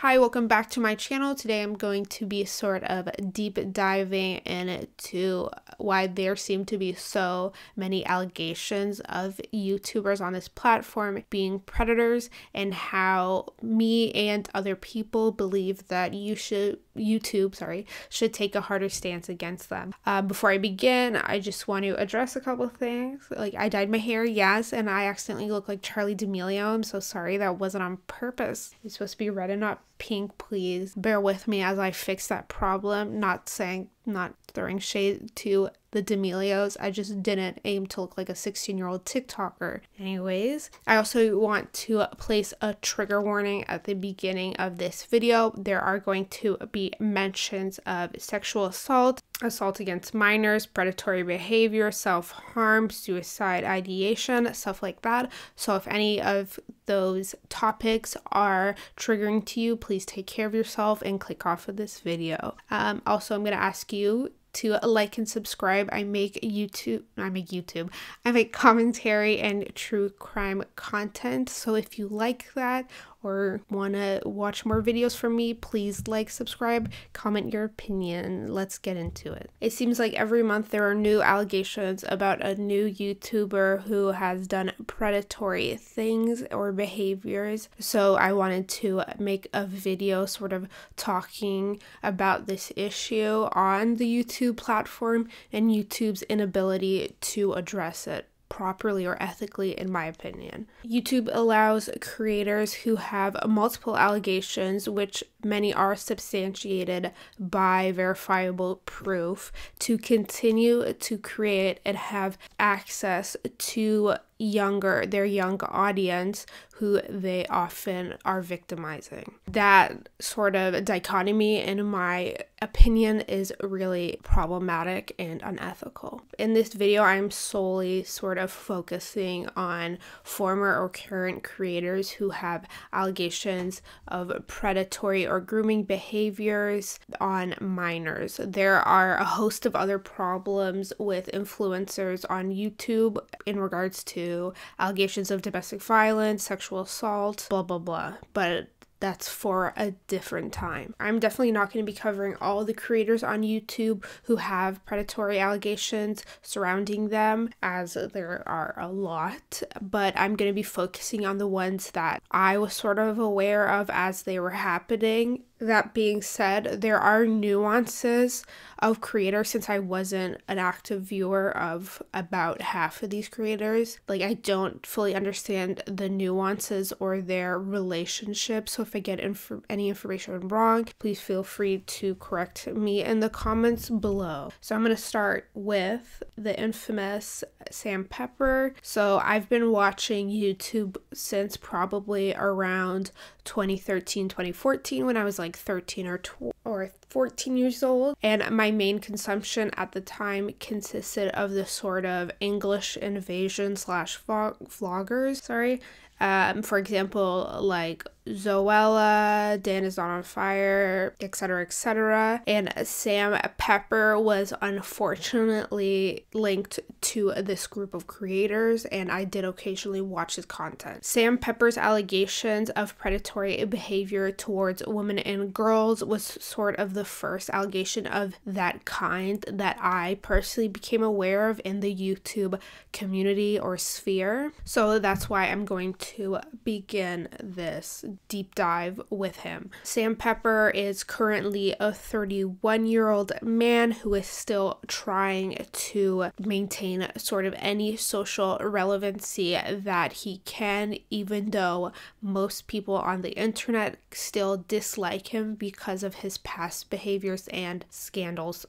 Hi, welcome back to my channel. Today I'm going to be sort of deep diving into why there seem to be so many allegations of YouTubers on this platform being predators and how me and other people believe that YouTube should take a harder stance against them. Before I begin, I just want to address a couple of things. Like, I dyed my hair, yes, and I accidentally look like Charlie D'Amelio. I'm so sorry, that wasn't on purpose. It's supposed to be red and not pink. Please bear with me as I fix that problem. Not throwing shade to the D'Amelios. I just didn't aim to look like a 16-year-old TikToker. Anyways, I also want to place a trigger warning at the beginning of this video. There are going to be mentions of sexual assault against minors, predatory behavior, self-harm, suicide ideation, stuff like that. So if any of those topics are triggering to you, please take care of yourself and click off of this video. Also, I'm going to ask you to like and subscribe. I make commentary and true crime content. So if you like that or want to watch more videos from me, please like, subscribe, comment your opinion. Let's get into it. It seems like every month there are new allegations about a new YouTuber who has done predatory things or behaviors. So I wanted to make a video sort of talking about this issue on the YouTube platform and YouTube's inability to address it properly or ethically, in my opinion. YouTube allows creators who have multiple allegations, which many are substantiated by verifiable proof, to continue to create and have access to their young audience who they often are victimizing. That sort of dichotomy, in my opinion, is really problematic and unethical. In this video, I'm solely sort of focusing on former or current creators who have allegations of predatory or grooming behaviors on minors. There are a host of other problems with influencers on YouTube in regards to allegations of domestic violence, sexual assault, blah, blah, blah. But that's for a different time. I'm definitely not going to be covering all the creators on YouTube who have predatory allegations surrounding them, as there are a lot, but I'm going to be focusing on the ones that I was sort of aware of as they were happening. That being said, there are nuances of creators, since I wasn't an active viewer of about half of these creators. Like, I don't fully understand the nuances or their relationships. So if I get any information wrong, please feel free to correct me in the comments below. So I'm going to start with the infamous Sam Pepper. So I've been watching YouTube since probably around 2013, 2014, when I was like 13 or 14 years old, and my main consumption at the time consisted of the sort of English invasion / vloggers, for example, like Zoella, Dan is Not on Fire, etc., etc. And Sam Pepper was unfortunately linked to this group of creators, and I did occasionally watch his content. Sam Pepper's allegations of predatory behavior towards women and girls was sort of the first allegation of that kind that I personally became aware of in the YouTube community or sphere. So that's why I'm going to begin this deep dive with him. Sam Pepper is currently a 31-year-old man who is still trying to maintain sort of any social relevancy that he can, even though most people on the internet still dislike him because of his past behaviors and scandals.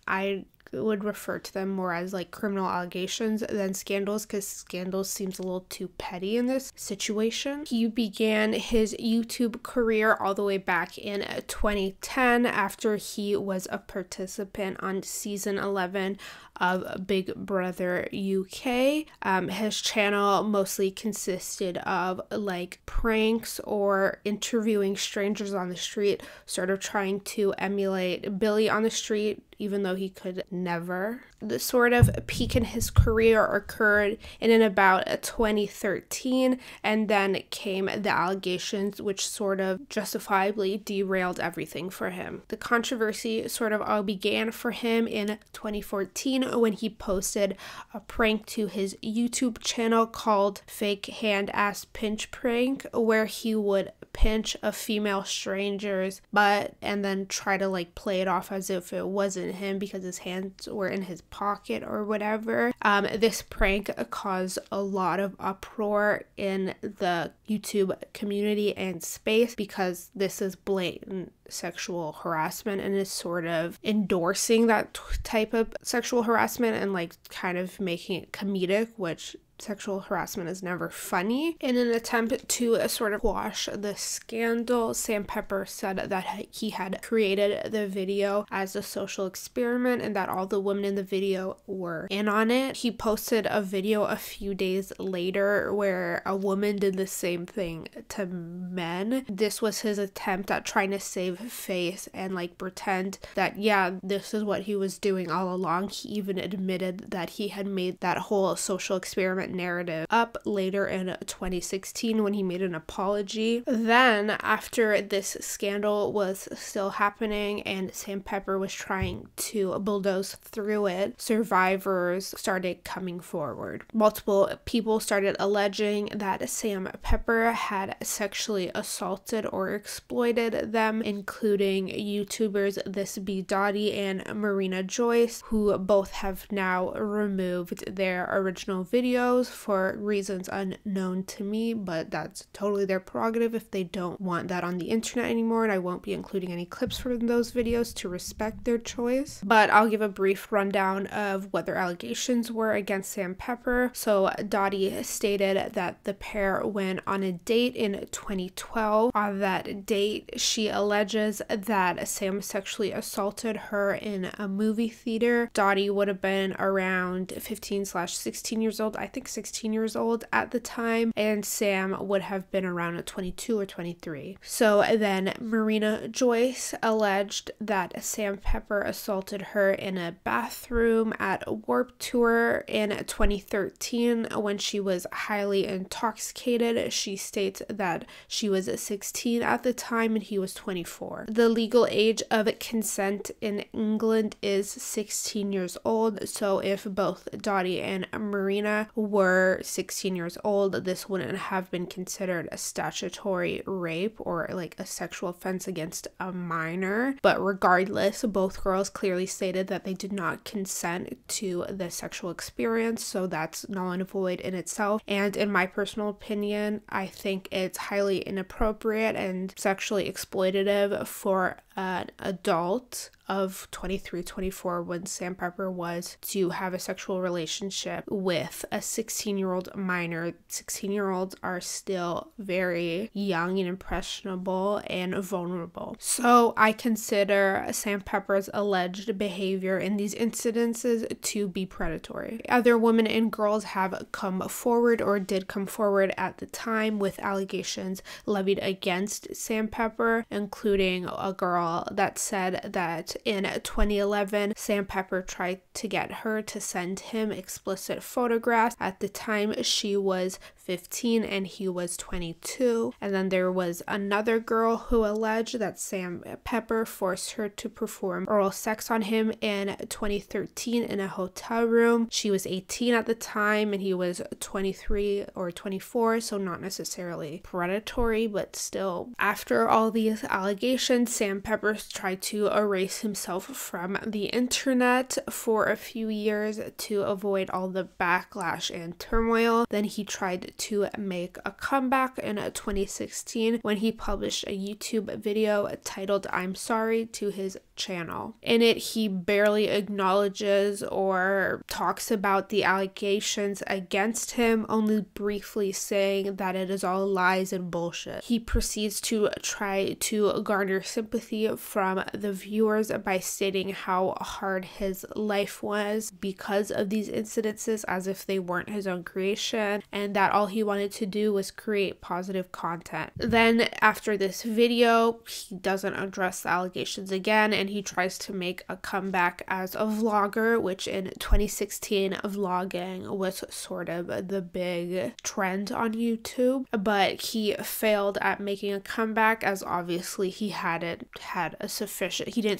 I would refer to them more as like criminal allegations than scandals, because scandals seems a little too petty in this situation. He began his YouTube career all the way back in 2010 after he was a participant on season 11 of Big Brother UK. His channel mostly consisted of like pranks or interviewing strangers on the street, sort of trying to emulate Billy on the Street, even though he could never. The sort of peak in his career occurred in about 2013, and then came the allegations, which sort of justifiably derailed everything for him. The controversy sort of all began for him in 2014 when he posted a prank to his YouTube channel called Fake Hand Ass Pinch Prank, where he would pinch a female stranger's butt and then try to like play it off as if it wasn't him because his hands were in his pocket or whatever. This prank caused a lot of uproar in the YouTube community and space because this is blatant sexual harassment and is sort of endorsing that type of sexual harassment and like kind of making it comedic, which sexual harassment is never funny. In an attempt to sort of quash the scandal, Sam Pepper said that he had created the video as a social experiment and that all the women in the video were in on it. He posted a video a few days later where a woman did the same thing to men. This was his attempt at trying to save face and like pretend that, yeah, this is what he was doing all along. He even admitted that he had made that whole social experiment narrative up later in 2016 when he made an apology. Then, after this scandal was still happening and Sam Pepper was trying to bulldoze through it, survivors started coming forward. Multiple people started alleging that Sam Pepper had sexually assaulted or exploited them, including YouTubers This Be Dottie and Marina Joyce, who both have now removed their original videos for reasons unknown to me, but that's totally their prerogative if they don't want that on the internet anymore, and I won't be including any clips from those videos to respect their choice. But I'll give a brief rundown of what their allegations were against Sam Pepper. So Dottie stated that the pair went on a date in 2012. On that date, she alleges that Sam sexually assaulted her in a movie theater. Dottie would have been around 15/16 years old, I think 16 years old at the time, and Sam would have been around 22 or 23. So then Marina Joyce alleged that Sam Pepper assaulted her in a bathroom at a Warped Tour in 2013 when she was highly intoxicated. She states that she was 16 at the time and he was 24. The legal age of consent in England is 16 years old, so if both Dottie and Marina were 16 years old, this wouldn't have been considered a statutory rape or like a sexual offense against a minor. But regardless, both girls clearly stated that they did not consent to the sexual experience, so that's null and void in itself. And in my personal opinion, I think it's highly inappropriate and sexually exploitative for an adult of 23, 24 when Sam Pepper was to have a sexual relationship with a 16-year-old minor. 16-year-olds are still very young and impressionable and vulnerable. So I consider Sam Pepper's alleged behavior in these incidences to be predatory. Other women and girls have come forward or did come forward at the time with allegations levied against Sam Pepper, including a girl that said that in 2011, Sam Pepper tried to get her to send him explicit photographs. At the time, she was 15 and he was 22. And then there was another girl who alleged that Sam Pepper forced her to perform oral sex on him in 2013 in a hotel room. She was 18 at the time and he was 23 or 24, so not necessarily predatory, but still. After all these allegations, Sam Pepper tried to erase himself from the internet for a few years to avoid all the backlash and turmoil. Then he tried to make a comeback in 2016 when he published a YouTube video titled "I'm Sorry" to his channel. In it, he barely acknowledges or talks about the allegations against him, only briefly saying that it is all lies and bullshit. He proceeds to try to garner sympathy from the viewers by stating how hard his life was because of these incidences, as if they weren't his own creation, and that all he wanted to do was create positive content. Then after this video, he doesn't address the allegations again, and and he tries to make a comeback as a vlogger, which in 2016 vlogging was sort of the big trend on YouTube, but he failed at making a comeback as obviously he didn't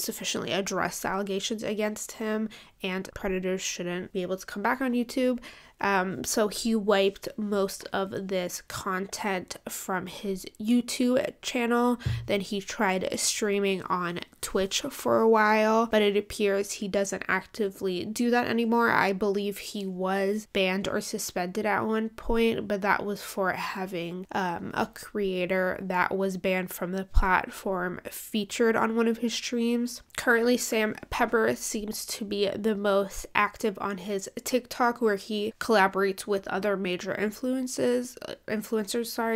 sufficiently address the allegations against him, and predators shouldn't be able to come back on YouTube. So he wiped most of this content from his YouTube channel. Then he tried streaming on Twitch for a while, but it appears he doesn't actively do that anymore. I believe he was banned or suspended at one point, but that was for having a creator that was banned from the platform featured on one of his streams. Currently, Sam Pepper seems to be the most active on his TikTok, where he collaborates with other major influencers,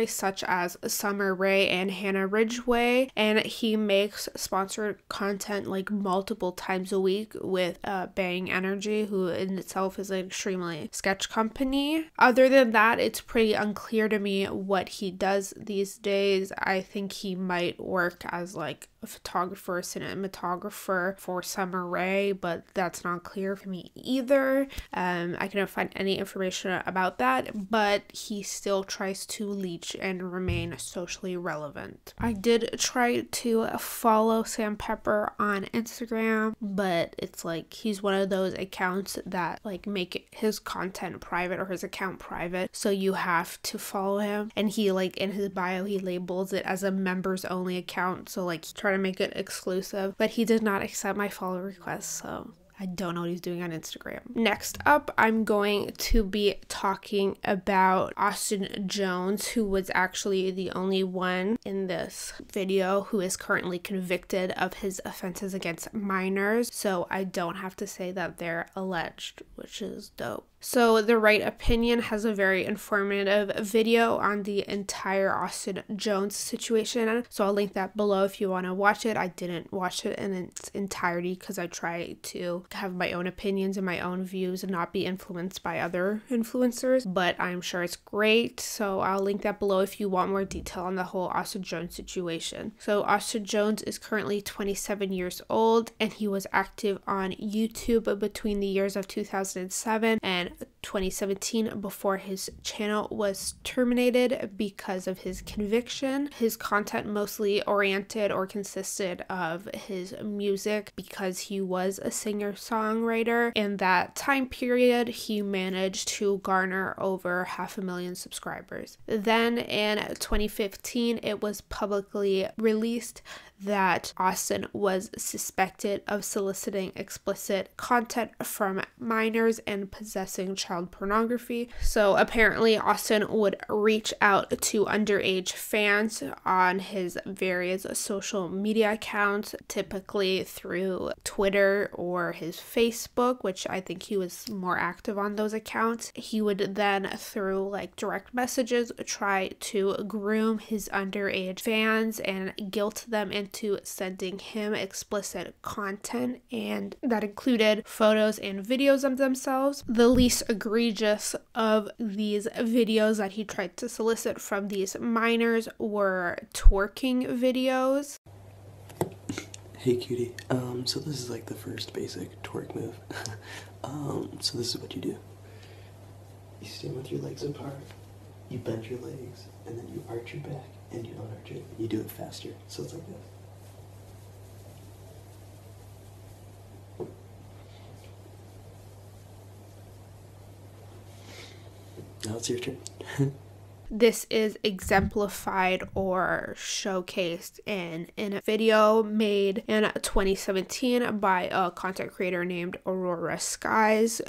such as Summer Rae and Hannah Ridgway, and he makes sponsored content like multiple times a week with Bang Energy, who in itself is an extremely sketch company. Other than that, it's pretty unclear to me what he does these days. I think he might work as like a photographer, cinematographer for Summer Rae, but that's not clear for me either. I couldn't find any information about that, but he still tries to leech and remain socially relevant. I did try to follow Sam Pepper on Instagram, but it's like he's one of those accounts that like make his content private or his account private, so you have to follow him, and he like in his bio he labels it as a members only account, so like try to make it exclusive, but he did not accept my follow request, so I don't know what he's doing on Instagram. Next up, I'm going to be talking about Austin Jones, who was actually the only one in this video who is currently convicted of his offenses against minors, so I don't have to say that they're alleged, which is dope. So The Right Opinion has a very informative video on the entire Austin Jones situation, so I'll link that below if you want to watch it. I didn't watch it in its entirety because I try to have my own opinions and my own views and not be influenced by other influencers, but I'm sure it's great, so I'll link that below if you want more detail on the whole Austin Jones situation. So Austin Jones is currently 27 years old, and he was active on YouTube between the years of 2007 and 2017 before his channel was terminated because of his conviction. His content mostly oriented or consisted of his music because he was a singer-songwriter. In that time period, he managed to garner over 500,000 subscribers. Then in 2015, it was publicly released that Austin was suspected of soliciting explicit content from minors and possessing child pornography. So apparently Austin would reach out to underage fans on his various social media accounts, typically through Twitter or his Facebook, which I think he was more active on those accounts. He would then, through like direct messages, try to groom his underage fans and guilt them into sending him explicit content, and that included photos and videos of themselves. The least egregious of these videos that he tried to solicit from these minors were twerking videos. Hey cutie, so this is like the first basic twerk move. So this is what you do. You stand with your legs apart, you bend your legs, and then you arch your back, and you unarch it. You do it faster, so it's like this. Now it's your turn. This is exemplified or showcased in a video made in 2017 by a content creator named Aurora Skies.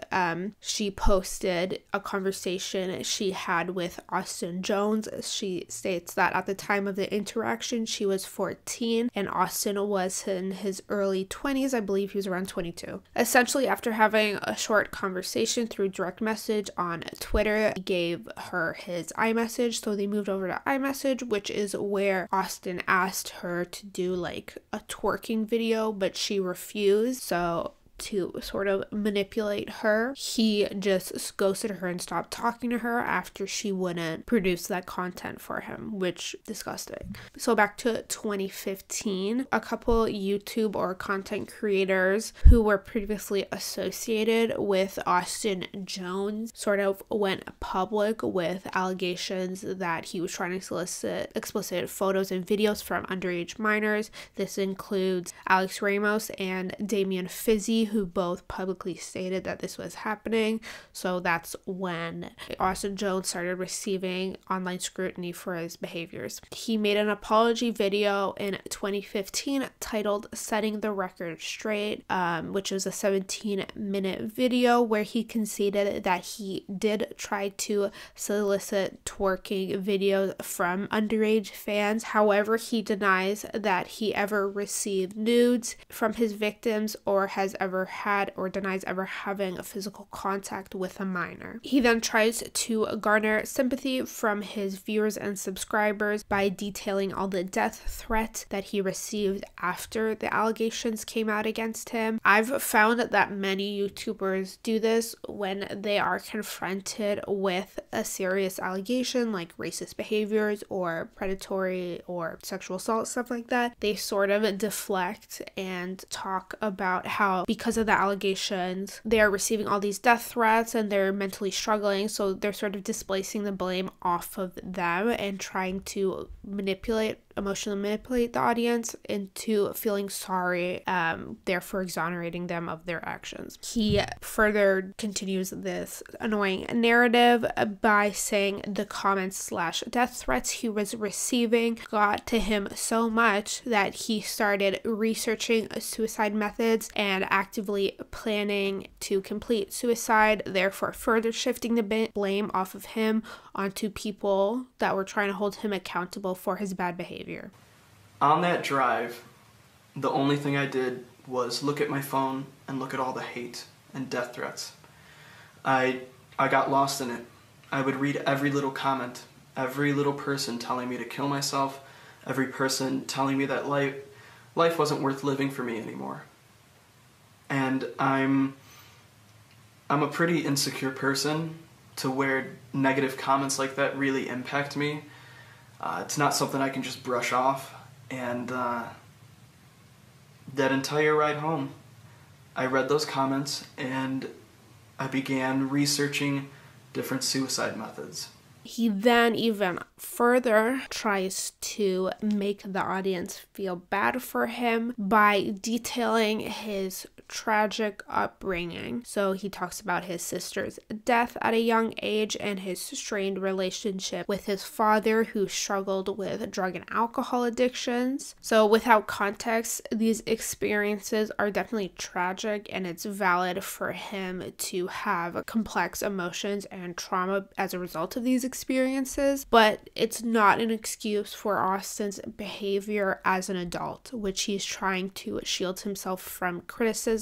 She posted a conversation she had with Austin Jones. She states that at the time of the interaction, she was 14 and Austin was in his early 20s. I believe he was around 22. Essentially, after having a short conversation through direct message on Twitter, he gave her his iMessage. So they moved over to iMessage, which is where Austin asked her to do like a twerking video, but she refused. So to sort of manipulate her. He just ghosted her and stopped talking to her after she wouldn't produce that content for him, which disgusting. So back to 2015, a couple YouTube or content creators who were previously associated with Austin Jones sort of went public with allegations that he was trying to solicit explicit photos and videos from underage minors. This includes Alex Ramos and Damian Fizzy, who both publicly stated that this was happening. So that's when Austin Jones started receiving online scrutiny for his behaviors. He made an apology video in 2015 titled Setting the Record Straight, which was a 17-minute video where he conceded that he did try to solicit twerking videos from underage fans. However, he denies that he ever received nudes from his victims or has ever had or denies ever having a physical contact with a minor. He then tries to garner sympathy from his viewers and subscribers by detailing all the death threats that he received after the allegations came out against him. I've found that many YouTubers do this when they are confronted with a serious allegation like racist behaviors or predatory or sexual assault, stuff like that. They sort of deflect and talk about how because of the allegations they are receiving all these death threats and they're mentally struggling, so they're sort of displacing the blame off of them and trying to emotionally manipulate the audience into feeling sorry, therefore exonerating them of their actions. He further continues this annoying narrative by saying the comments / death threats he was receiving got to him so much that he started researching suicide methods and actively planning to complete suicide, therefore further shifting the blame off of him onto people that were trying to hold him accountable for his bad behavior. On that drive, the only thing I did was look at my phone and look at all the hate and death threats. I got lost in it. I would read every little comment, every little person telling me to kill myself, every person telling me that life wasn't worth living for me anymore. And I'm a pretty insecure person to where negative comments like that really impact me. It's not something I can just brush off. And that entire ride home, I read those comments and I began researching different suicide methods. He then even further tries to make the audience feel bad for him by detailing his tragic upbringing. So he talks about his sister's death at a young age and his strained relationship with his father, who struggled with drug and alcohol addictions. So without context, these experiences are definitely tragic, and it's valid for him to have complex emotions and trauma as a result of these experiences, but it's not an excuse for Austin's behavior as an adult, which he's trying to shield himself from criticism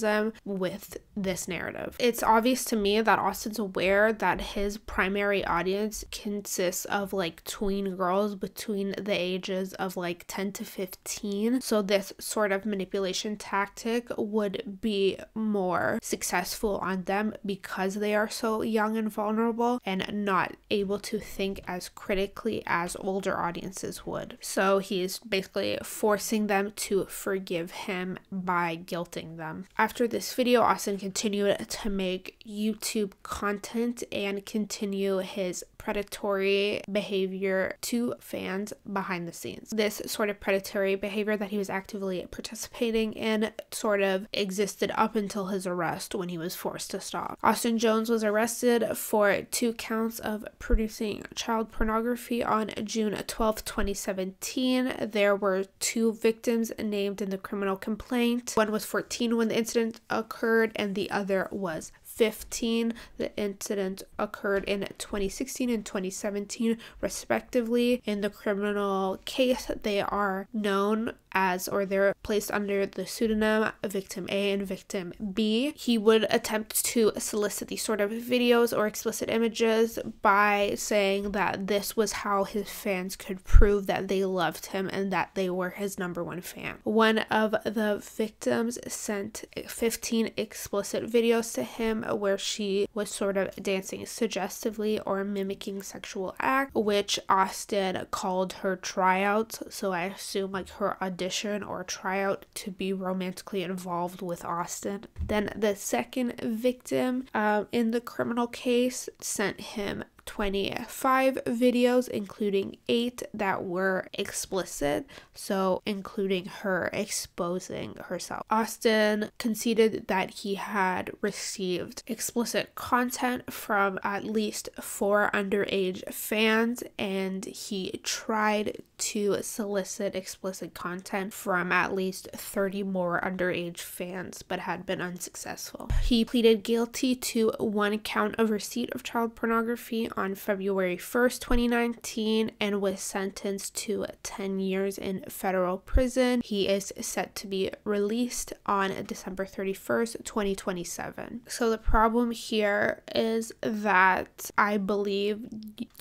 with this narrative. It's obvious to me that Austin's aware that his primary audience consists of like tween girls between the ages of like 10 to 15, so this sort of manipulation tactic would be more successful on them because they are so young and vulnerable and not able to think as critically as older audiences would. So he's basically forcing them to forgive him by guilting them. After this video, Austin continued to make YouTube content and continue his predatory behavior to fans behind the scenes. This sort of predatory behavior that he was actively participating in sort of existed up until his arrest, when he was forced to stop. Austin Jones was arrested for 2 counts of producing child pornography on June 12, 2017. There were 2 victims named in the criminal complaint. One was 14 when the incident occurred and the other was 15. The incident occurred in 2016 and 2017 respectively. In the criminal case, they are known as, or they're placed under the pseudonym Victim A and Victim B. He would attempt to solicit these sort of videos or explicit images by saying that this was how his fans could prove that they loved him and that they were his #1 fan. One of the victims sent 15 explicit videos to him where she was sort of dancing suggestively or mimicking sexual act, which Austin called her tryouts. So I assume like her audition or tryout to be romantically involved with Austin. Then the second victim in the criminal case sent him 25 videos, including 8 that were explicit, so including her exposing herself. Austin conceded that he had received explicit content from at least 4 underage fans, and he tried to solicit explicit content from at least 30 more underage fans, but had been unsuccessful. He pleaded guilty to 1 count of receipt of child pornography on February 1st, 2019, and was sentenced to 10 years in federal prison. He is set to be released on December 31st, 2027. So the problem here is that I believe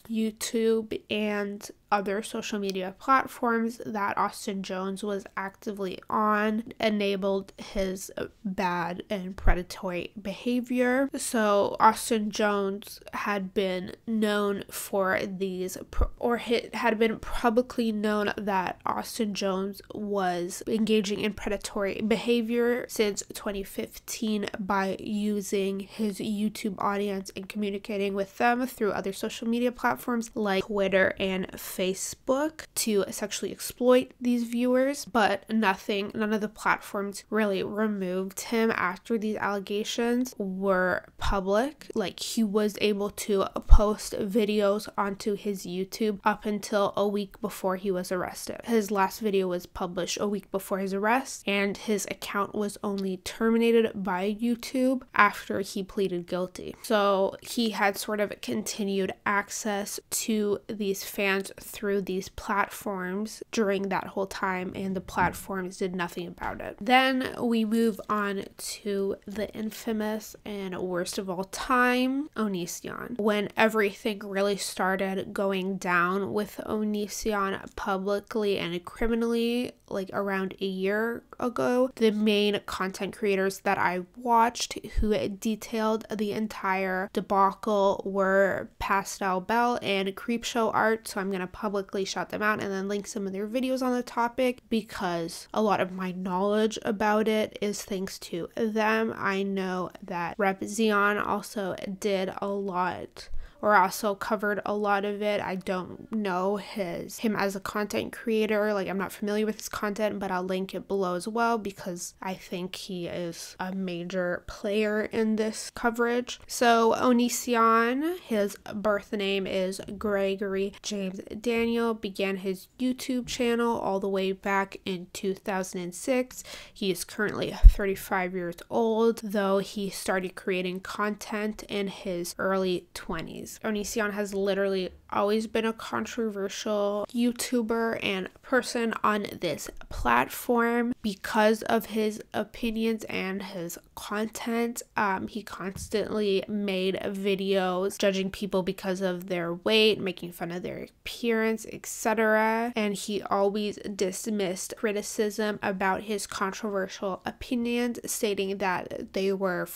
YouTube and other social media platforms that Austin Jones was actively on enabled his bad and predatory behavior. So Austin Jones had been known for these, or had been publicly known that Austin Jones was engaging in predatory behavior since 2015 by using his YouTube audience and communicating with them through other social media platforms like Twitter and Facebook to sexually exploit these viewers, but none of the platforms really removed him after these allegations were public. Like, he was able to post videos onto his YouTube up until a week before he was arrested. His last video was published a week before his arrest, and his account was only terminated by YouTube after he pleaded guilty. So he had sort of continued access to these fans through these platforms during that whole time, and the platforms did nothing about it. Then we move on to the infamous and worst of all time, Onision. When everything really started going down with Onision publicly and criminally, like around a year ago, the main content creators that I watched who detailed the entire debacle were Pastel Bell and Creepshow Art, so I'm going to publicly shout them out and then link some of their videos on the topic because a lot of my knowledge about it is thanks to them. I know that Rep Zion also did a lot, or also covered a lot of it. I don't know him as a content creator, like I'm not familiar with his content, but I'll link it below as well because I think he is a major player in this coverage. So Onision, his birth name is Gregory James Daniel, began his YouTube channel all the way back in 2006. He is currently 35 years old, though he started creating content in his early 20s. Onision has literally always been a controversial YouTuber and person on this platform because of his opinions and his content. He constantly made videos judging people because of their weight, making fun of their appearance, etc. And he always dismissed criticism about his controversial opinions, stating that they were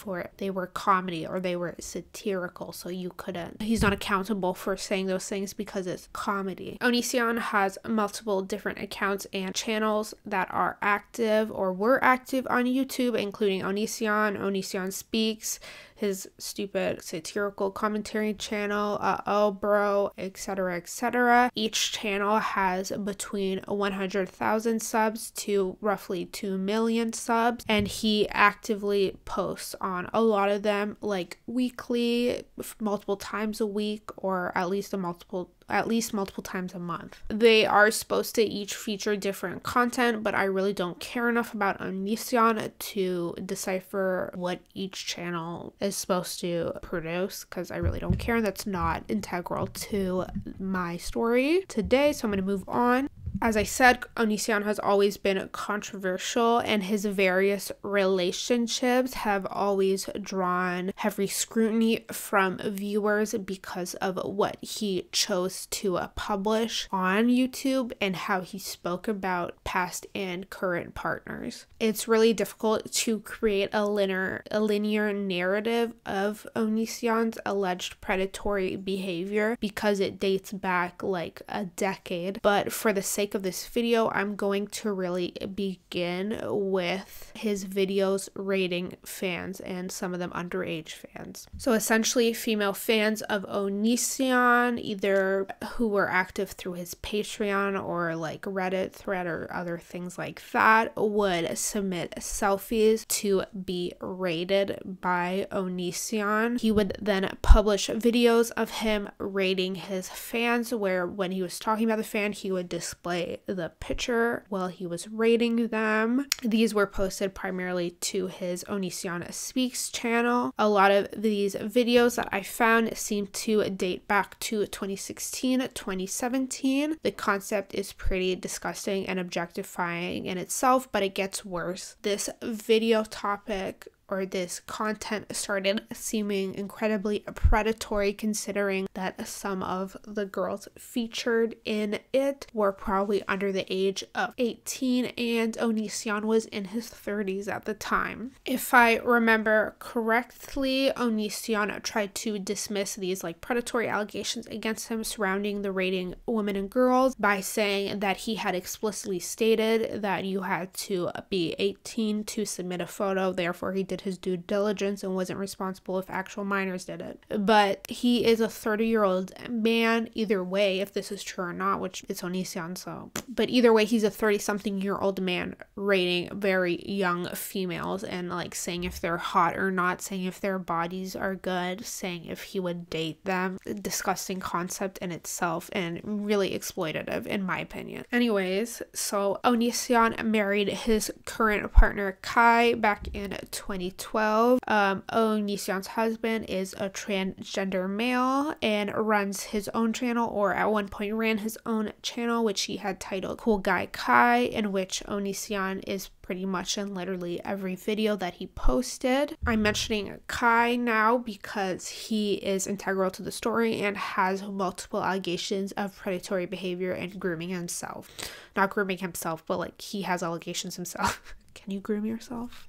comedy or they were satirical, so he's not accountable for saying those things because it's comedy. Onision has multiple different accounts and channels that are active or were active on YouTube, including Onision Speaks, his stupid satirical commentary channel, Oh Bro, etc, etc. Each channel has between 100,000 subs to roughly 2 million subs, and he actively posts on a lot of them, like weekly, multiple times a week, or at least multiple times a month. They are supposed to each feature different content, but I really don't care enough about Onision to decipher what each channel is supposed to produce because I really don't care, and that's not integral to my story today, so I'm going to move on. As I said, Onision has always been controversial, and his various relationships have always drawn heavy scrutiny from viewers because of what he chose to publish on YouTube and how he spoke about past and current partners. It's really difficult to create a linear narrative of Onision's alleged predatory behavior because it dates back like a decade, but for the sake of this video, I'm going to really begin with his videos rating fans, and some of them underage fans. So essentially, female fans of Onision, either who were active through his Patreon or like Reddit thread or other things like that, would submit selfies to be rated by Onision. He would then publish videos of him rating his fans, where when he was talking about the fan, he would display the picture while he was rating them. These were posted primarily to his Onision Speaks channel. A lot of these videos that I found seem to date back to 2016, 2017. The concept is pretty disgusting and objectifying in itself, but it gets worse. This video topic or this content started seeming incredibly predatory, considering that some of the girls featured in it were probably under the age of 18 and Onision was in his 30s at the time. If I remember correctly, Onision tried to dismiss these like predatory allegations against him surrounding the rating women and girls by saying that he had explicitly stated that you had to be 18 to submit a photo, therefore he did his due diligence and wasn't responsible if actual minors did it. But he is a 30-year-old man either way, if this is true or not, which it's Onision, so. But either way, he's a 30-something-year-old man rating very young females and like saying if they're hot or not, saying if their bodies are good, saying if he would date them. A disgusting concept in itself and really exploitative in my opinion. Anyways, so Onision married his current partner Kai back in 2012. Onision's husband is a transgender male and runs his own channel, or at one point ran his own channel, which he had titled Cool Guy Kai, in which Onision is pretty much in literally every video that he posted. I'm mentioning Kai now because he is integral to the story and has multiple allegations of predatory behavior and grooming himself. Not grooming himself, but like he has allegations himself. Can you groom yourself?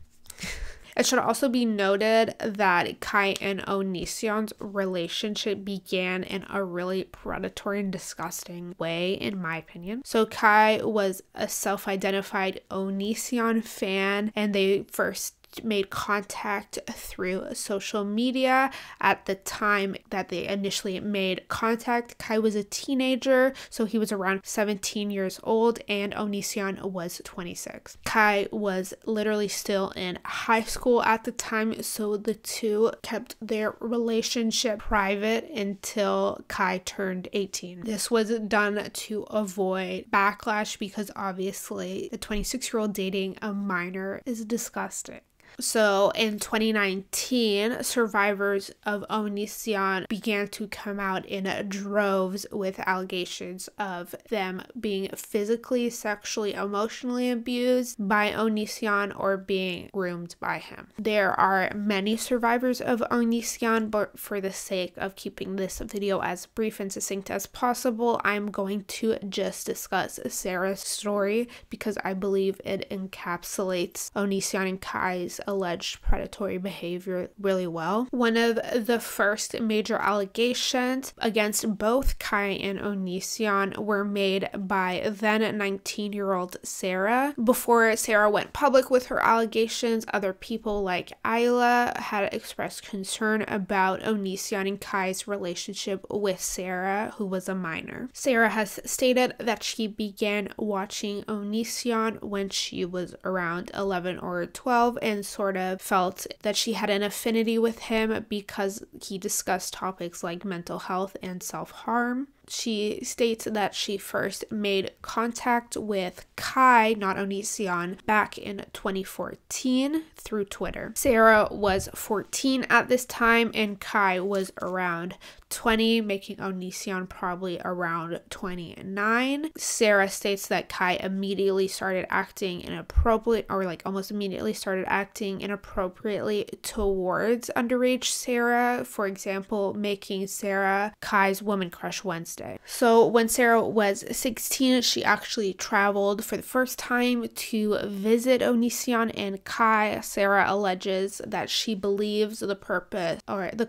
It should also be noted that Kai and Onision's relationship began in a really predatory and disgusting way, in my opinion. So Kai was a self-identified Onision fan, and they first made contact through social media. At the time that they initially made contact, Kai was a teenager, so he was around 17 years old and Onision was 26. Kai was literally still in high school at the time, so the two kept their relationship private until Kai turned 18. This was done to avoid backlash because obviously the 26-year-old dating a minor is disgusting. So in 2019, survivors of Onision began to come out in droves with allegations of them being physically, sexually, emotionally abused by Onision or being groomed by him. There are many survivors of Onision, but for the sake of keeping this video as brief and succinct as possible, I'm going to just discuss Sarah's story because I believe it encapsulates Onision and Kai's alleged predatory behavior really well. One of the first major allegations against both Kai and Onision were made by then 19-year-old Sarah. Before Sarah went public with her allegations, other people like Isla had expressed concern about Onision and Kai's relationship with Sarah, who was a minor. Sarah has stated that she began watching Onision when she was around 11 or 12 and sort of felt that she had an affinity with him because he discussed topics like mental health and self-harm. She states that she first made contact with Kai, not Onision, back in 2014 through Twitter. Sarah was 14 at this time and Kai was around 20, making Onision probably around 29. Sarah states that Kai immediately started acting inappropriate, or like almost immediately started acting inappropriately towards underage Sarah. For example, making Sarah Kai's woman crush Wednesday. So when Sarah was 16, she actually traveled for the first time to visit Onision and Kai. Sarah alleges that she believes the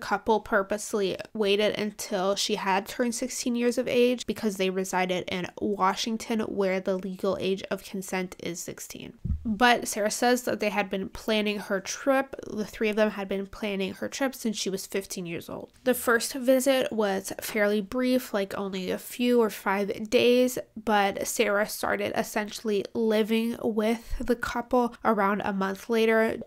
couple purposely waited until she had turned 16 years of age because they resided in Washington, where the legal age of consent is 16. But Sarah says that they had been planning her trip. The three of them had been planning her trip since she was 15 years old. The first visit was fairly brief, like only a few or 5 days, but Sarah started essentially living with the couple around a month later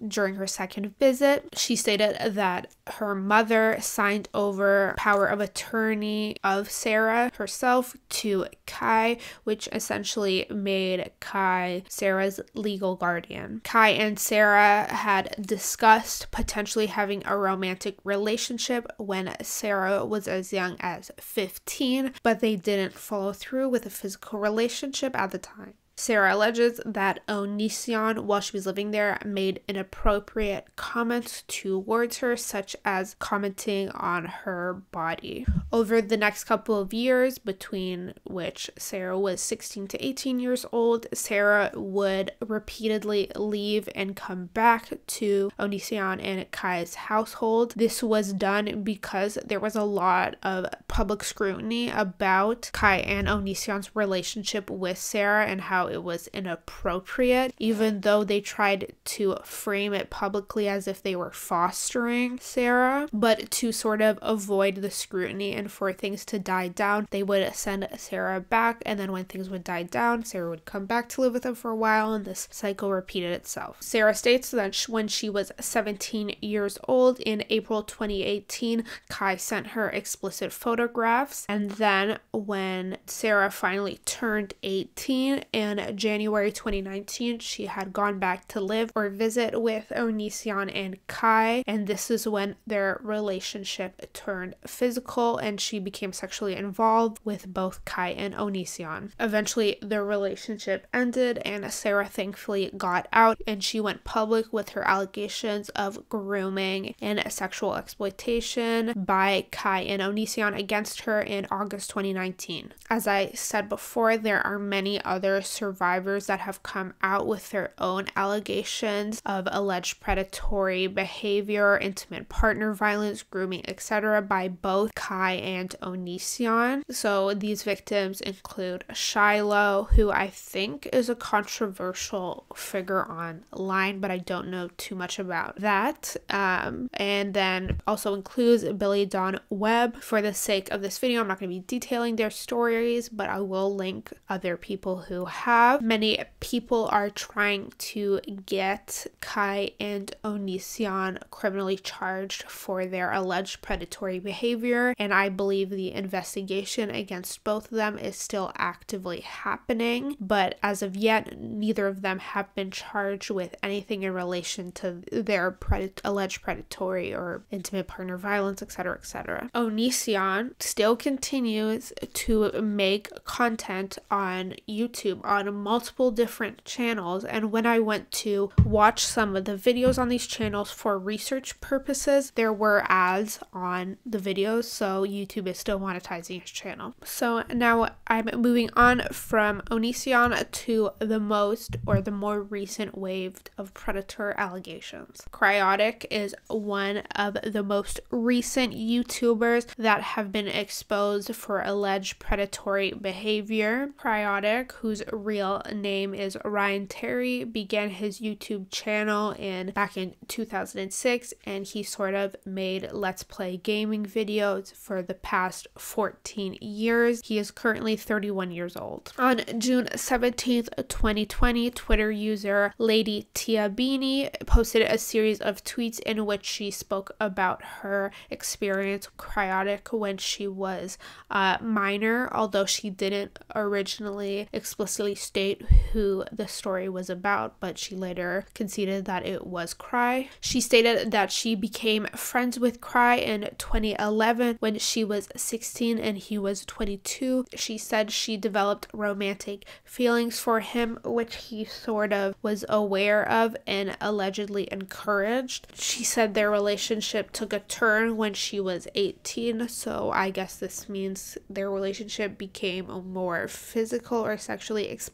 during her second visit. She stated that her mother signed over power of attorney of Sarah herself to Kai, which essentially made Kai Sarah's legal guardian. Kai and Sarah had discussed potentially having a romantic relationship when Sarah was as young as 15, but they didn't follow through with a physical relationship at the time. Sarah alleges that Onision, while she was living there, made inappropriate comments towards her, such as commenting on her body. Over the next couple of years, between which Sarah was 16 to 18 years old, Sarah would repeatedly leave and come back to Onision and Kai's household. This was done because there was a lot of public scrutiny about Kai and Onision's relationship with Sarah and how it was inappropriate, even though they tried to frame it publicly as if they were fostering Sarah. But to sort of avoid the scrutiny and for things to die down, they would send Sarah back, and then when things would die down, Sarah would come back to live with them for a while, and this cycle repeated itself. Sarah states that when she was 17 years old in April 2018, Kai sent her explicit photographs, and then when Sarah finally turned 18 in January 2019, she had gone back to live or visit with Onision and Kai, and this is when their relationship turned physical and she became sexually involved with both Kai and Onision. Eventually, their relationship ended and Sarah thankfully got out, and she went public with her allegations of grooming and sexual exploitation by Kai and Onision against her in August 2019. As I said before, there are many other survivors that have come out with their own allegations of alleged predatory behavior, intimate partner violence, grooming, etc. by both Kai and Onision. So these victims include Shiloh, who I think is a controversial figure online, but I don't know too much about that. And then also includes Billy Dawn Webb. For the sake of this video, I'm not going to be detailing their stories, but I will link other people who have. Many people are trying to get Kai and Onision criminally charged for their alleged predatory behavior, and I believe the investigation against both of them is still actively happening, but as of yet, neither of them have been charged with anything in relation to their alleged predatory or intimate partner violence, etc., etc. Onision still continues to make content on YouTube on multiple different channels, and when I went to watch some of the videos on these channels for research purposes, there were ads on the videos, so YouTube is still monetizing his channel. So now I'm moving on from Onision to the more recent wave of predator allegations. Cryaotic is one of the most recent YouTubers that have been exposed for alleged predatory behavior. Cryaotic, whose real name is Ryan Terry, began his YouTube channel back in 2006, and he sort of made Let's Play gaming videos for the past 14 years. He is currently 31 years old. On June 17th, 2020, Twitter user Lady Tia Beanie posted a series of tweets in which she spoke about her experience with Cryaotic when she was a minor, although she didn't originally explicitly state who the story was about, but she later conceded that it was Cry. She stated that she became friends with Cry in 2011 when she was 16 and he was 22. She said she developed romantic feelings for him, which he sort of was aware of and allegedly encouraged. She said their relationship took a turn when she was 18, so I guess this means their relationship became more physical or sexually explicit.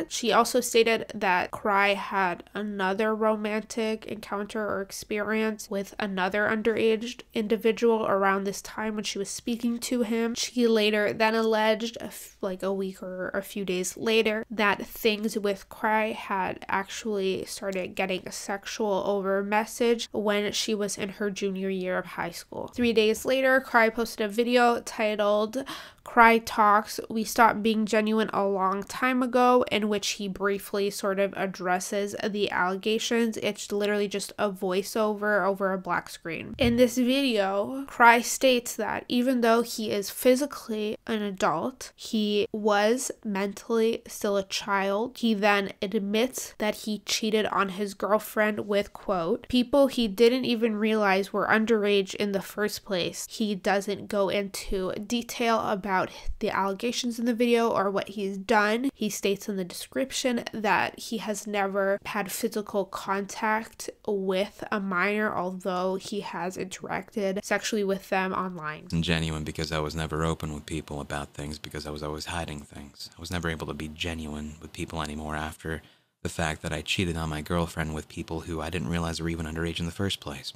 She also stated that Cry had another romantic encounter or experience with another underage individual around this time when she was speaking to him. She later then alleged, like a week or a few days later, that things with Cry had actually started getting sexual over message when she was in her junior year of high school. 3 days later, Cry posted a video titled Cry Talks, We Stopped Being Genuine a Long Time Ago, in which he briefly sort of addresses the allegations. It's literally just a voiceover over a black screen. In this video, Cry states that even though he is physically an adult, he was mentally still a child. He then admits that he cheated on his girlfriend with, quote, people he didn't even realize were underage in the first place. He doesn't go into detail about the allegations in the video or what he's done. He states in the description that he has never had physical contact with a minor, although he has interacted sexually with them online. And genuine because I was never open with people about things because I was always hiding things. I was never able to be genuine with people anymore after the fact that I cheated on my girlfriend with people who I didn't realize were even underage in the first place.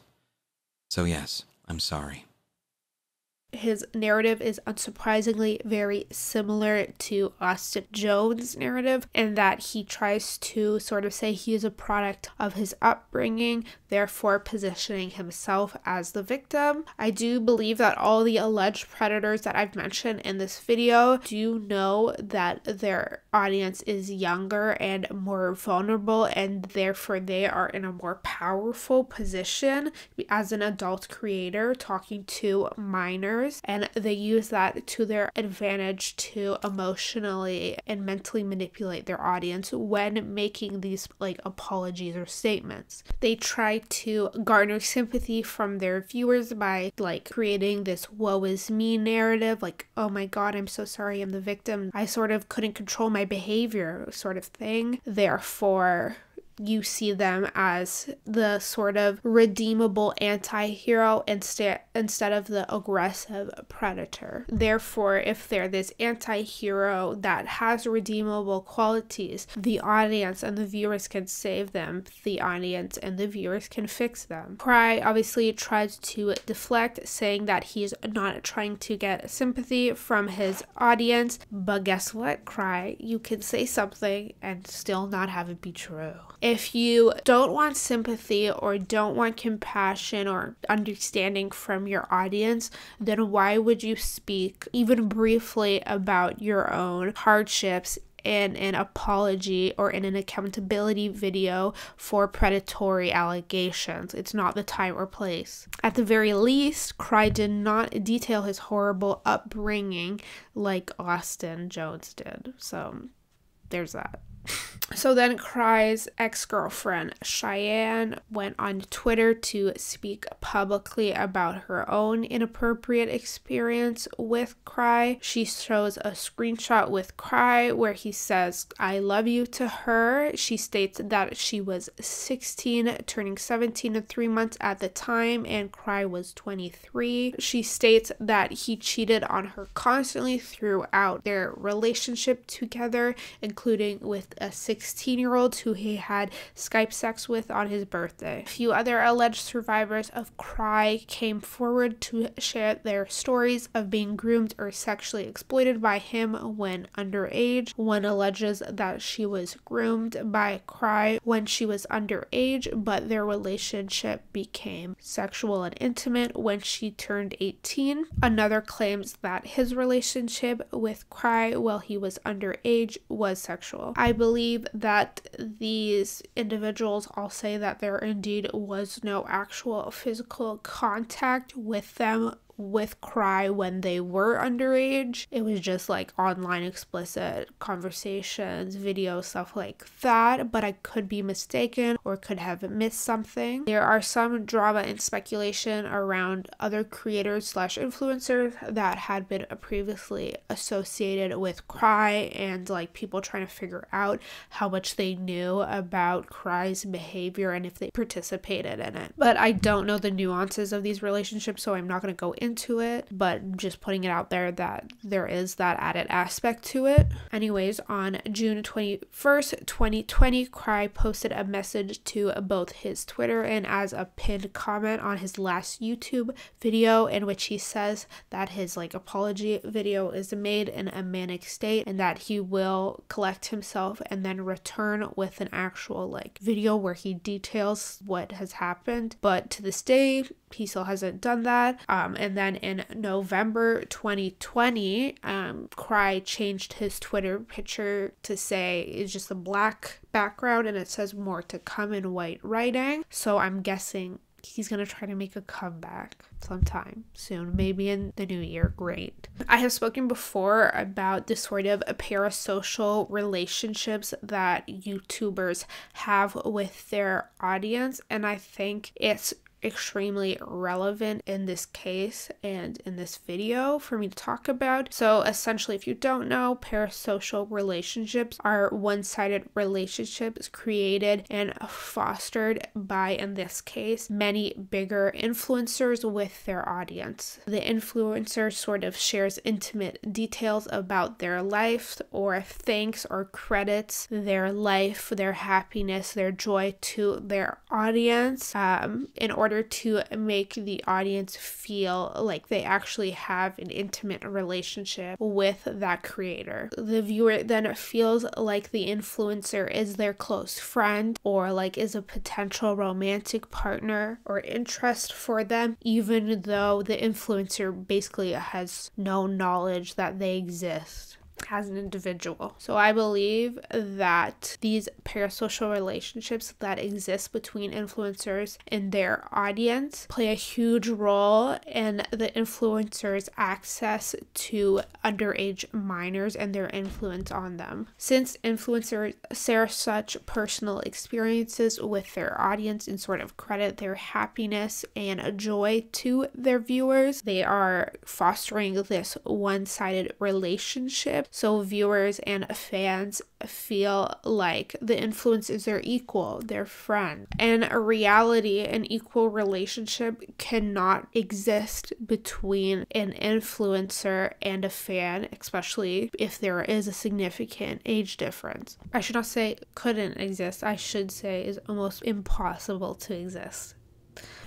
So yes, I'm sorry. His narrative is unsurprisingly very similar to Austin Jones' narrative, in that he tries to sort of say he is a product of his upbringing, therefore positioning himself as the victim. I do believe that all the alleged predators that I've mentioned in this video do know that their audience is younger and more vulnerable, and therefore they are in a more powerful position as an adult creator talking to minors. And they use that to their advantage to emotionally and mentally manipulate their audience when making these like apologies or statements. They try to garner sympathy from their viewers by like creating this woe is me narrative, like, oh my god, I'm so sorry, I'm the victim, I sort of couldn't control my behavior sort of thing. Therefore, you see them as the sort of redeemable anti-hero instead of the aggressive predator. Therefore, if they're this anti-hero that has redeemable qualities, the audience and the viewers can save them. The audience and the viewers can fix them. Cry obviously tries to deflect, saying that he's not trying to get sympathy from his audience, but guess what, Cry? You can say something and still not have it be true. If you don't want sympathy or don't want compassion or understanding from your audience, then why would you speak even briefly about your own hardships in an apology or in an accountability video for predatory allegations? It's not the time or place. At the very least, Cry did not detail his horrible upbringing like Austin Jones did. So there's that. So then Cry's ex-girlfriend Cheyenne went on Twitter to speak publicly about her own inappropriate experience with Cry. She shows a screenshot with Cry where he says, I love you to her. She states that she was 16, turning 17 in 3 months at the time, and Cry was 23. She states that he cheated on her constantly throughout their relationship together, including with a 16-year-old who he had Skype sex with on his birthday. A few other alleged survivors of Cry came forward to share their stories of being groomed or sexually exploited by him when underage. One alleges that she was groomed by Cry when she was underage, but their relationship became sexual and intimate when she turned 18. Another claims that his relationship with Cry while he was underage was sexual. I believe that these individuals all say that there indeed was no actual physical contact with them with Cry when they were underage. It was just like online explicit conversations, videos, stuff like that, but I could be mistaken or could have missed something. There are some drama and speculation around other creators slash influencers that had been previously associated with Cry, and like people trying to figure out how much they knew about Cry's behavior and if they participated in it. But I don't know the nuances of these relationships, so I'm not going to go into it, but just putting it out there that there is that added aspect to it. Anyways, on June 21st, 2020, Cry posted a message to both his Twitter and as a pinned comment on his last YouTube video, in which he says that his apology video is made in a manic state and that he will collect himself and then return with an actual video where he details what has happened. But to this day, he still hasn't done that. And then in November 2020, Cry changed his Twitter picture to say it's just a black background and it says "more to come" in white writing. So I'm guessing he's gonna try to make a comeback sometime soon, maybe in the new year. Great. I have spoken before about the sort of parasocial relationships that YouTubers have with their audience, and I think it's extremely relevant in this case and in this video for me to talk about. So essentially, if you don't know, parasocial relationships are one-sided relationships created and fostered by, in this case, many bigger influencers with their audience. The influencer sort of shares intimate details about their life, or thanks or credits their life, their happiness, their joy to their audience in order to make the audience feel like they actually have an intimate relationship with that creator. The viewer then feels like the influencer is their close friend or is a potential romantic partner or interest for them, even though the influencer basically has no knowledge that they exist as an individual. So I believe that these parasocial relationships that exist between influencers and their audience play a huge role in the influencers' access to underage minors and their influence on them. Since influencers share such personal experiences with their audience and sort of credit their happiness and joy to their viewers, they are fostering this one-sided relationship. So viewers and fans feel like the influence is their equal, their friend. In reality, an equal relationship cannot exist between an influencer and a fan, especially if there is a significant age difference. I should not say couldn't exist, I should say is almost impossible to exist.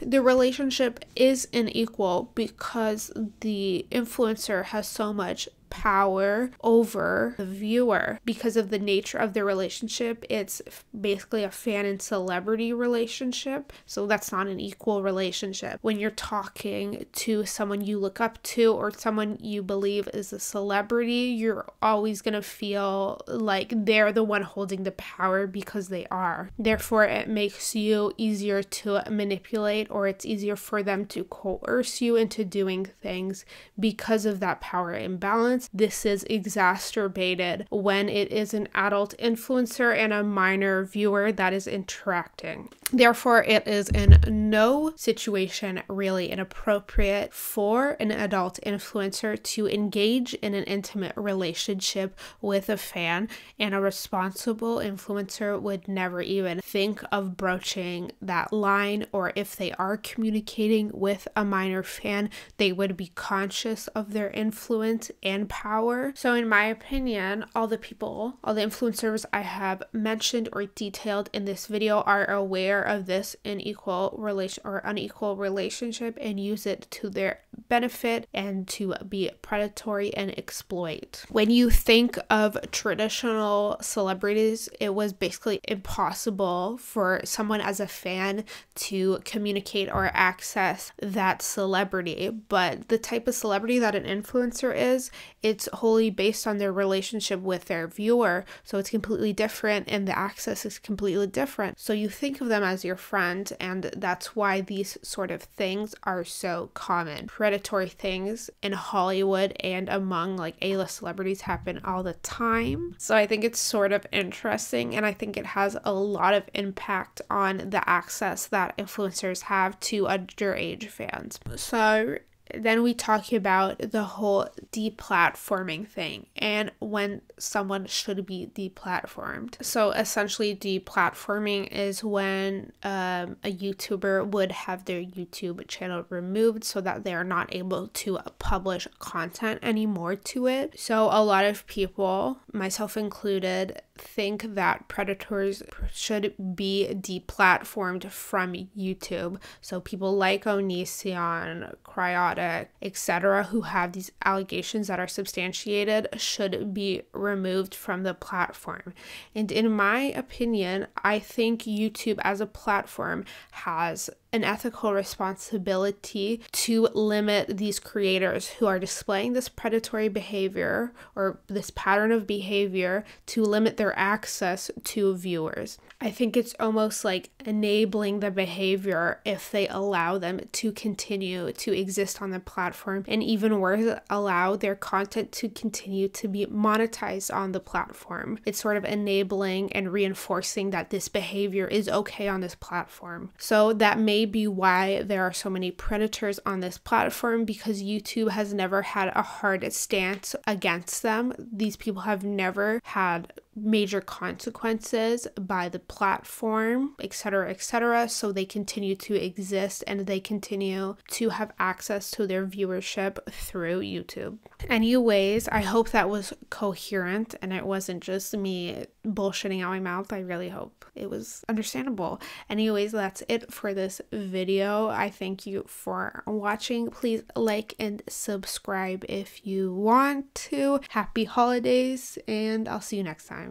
The relationship is unequal because the influencer has so much power over the viewer. Because of the nature of the relationship, it's basically a fan and celebrity relationship, so that's not an equal relationship. When you're talking to someone you look up to or someone you believe is a celebrity, you're always gonna feel like they're the one holding the power because they are. Therefore, it makes you easier to manipulate, or it's easier for them to coerce you into doing things because of that power imbalance. This is exacerbated when it is an adult influencer and a minor viewer that is interacting. Therefore, it is in no situation really inappropriate for an adult influencer to engage in an intimate relationship with a fan, and a responsible influencer would never even think of broaching that line, or if they are communicating with a minor fan, they would be conscious of their influence and power. So in my opinion, all the influencers I have mentioned or detailed in this video are aware of this unequal relationship and use it to their benefit and to be predatory and exploit. When you think of traditional celebrities, it was basically impossible for someone as a fan to communicate or access that celebrity. But the type of celebrity that an influencer is, it's wholly based on their relationship with their viewer. So it's completely different and the access is completely different. So you think of them as your friend, and that's why these sort of things are so common. Predatory things in Hollywood and among like A-list celebrities happen all the time. So I think it's sort of interesting, and I think it has a lot of impact on the access that influencers have to underage fans. So then we talk about the whole deplatforming thing and when someone should be deplatformed. So essentially deplatforming is when a YouTuber would have their YouTube channel removed so that they are not able to publish content anymore to it. So a lot of people, myself included, think that predators should be deplatformed from YouTube. So people like Onision, Cryaotic, etc., who have these allegations that are substantiated should be removed from the platform. And in my opinion, I think YouTube as a platform has an ethical responsibility to limit these creators who are displaying this predatory behavior or this pattern of behavior, to limit their access to viewers. I think it's almost like enabling the behavior if they allow them to continue to exist on the platform, and even worse, allow their content to continue to be monetized on the platform. It's sort of enabling and reinforcing that this behavior is okay on this platform. So that may be why there are so many predators on this platform, because YouTube has never had a hard stance against them. These people have never had major consequences by the platform, etc., etc. So they continue to exist and they continue to have access to their viewership through YouTube. Anyways, I hope that was coherent and it wasn't just me bullshitting out my mouth. I really hope it was understandable. Anyways, that's it for this video. I thank you for watching. Please like and subscribe if you want to. Happy holidays, and I'll see you next time.